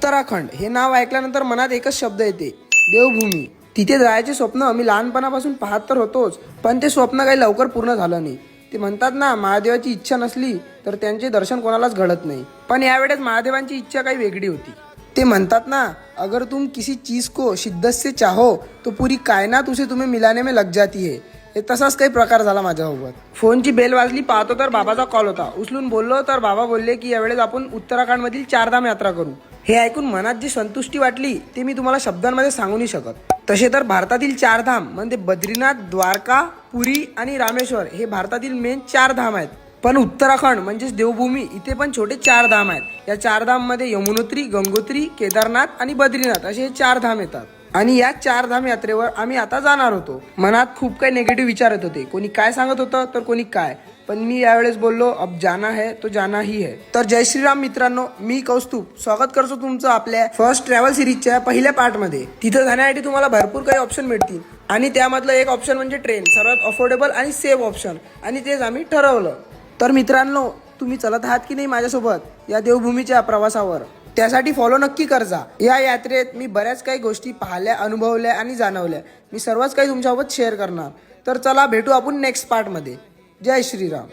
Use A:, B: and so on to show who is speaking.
A: उत्तराखंड हे नाव ऐकल्यानंतर मनात एकच शब्द येते, देवभूमी. तिथे जायचे स्वप्न मी लहानपणापासून पाहत तर होतोच, पण ते स्वप्न काही लवकर पूर्ण झालं नाही. ते म्हणतात ना, महादेवाची इच्छा नसली तर त्यांचे दर्शन कोणालाच घडत नाही. पण यावेळेस महादेवांची इच्छा काही वेगळी होती. ते म्हणतात ना, अगर तुम किसी चीज को शिद्दत से चाहो तो पूरी कायनात उसे तुम्हें मिलाने में लग जाती है. हे तसाच काही प्रकार झाला माझ्यासोबत. फोनची बेल वाजली, पाहतो तर बाबाचा कॉल होता. उचलून बोललो तर बाबा बोलले की यावेळेस आपण उत्तराखंडमधील 4 धाम यात्रा करू. हे ऐकून मनात जी संतुष्टी वाटली ते मी तुम्हाला शब्दांमध्ये सांगू नाही शकत. तसे तर भारतातील 4 धाम म्हणजे बद्रीनाथ, द्वारका, पुरी आणि रामेश्वर हे भारतातील मेन 4 धाम आहेत. पण उत्तराखंड म्हणजेच देवभूमी, इथे पण छोटे 4 धाम आहेत. या 4 धाम मध्ये यमुनोत्री, गंगोत्री, केदारनाथ आणि बद्रीनाथ असे हे 4 धाम येतात. आणि या 4 धाम यात्रेवर आम्ही आता जाणार होतो. मनात खूप काही निगेटिव्ह विचार येत होते. कोणी काय सांगत होतं तर कोणी काय, पण मी यावेळेस बोललो अब जाना है तो जाना ही है. तर जय श्रीराम मित्रांनो, मी कौस्तुभ स्वागत करतो तुमचं आपल्या फर्स्ट ट्रॅव्हल सिरीजच्या पहिल्या पार्टमध्ये. तिथं जाण्यासाठी तुम्हाला भरपूर काही ऑप्शन मिळतील आणि त्यामधलं एक ऑप्शन म्हणजे ट्रेन, सर्वात अफोर्डेबल आणि सेफ ऑप्शन, आणि तेच आम्ही ठरवलं. तर मित्रांनो, तुम्ही चलत आहात की नाही माझ्यासोबत या देवभूमीच्या प्रवासावर? त्यासाठी फॉलो नक्की करजा. या यात्रेत मी बऱ्याच काही गोष्टी पाहिल्या, अनुभवल्या आणि जाणवल्या. मी सर्वच काही तुमच्यासोबत शेअर करणार. तर चला भेटू आपण नेक्स्ट पार्टमध्ये. जय श्रीराम.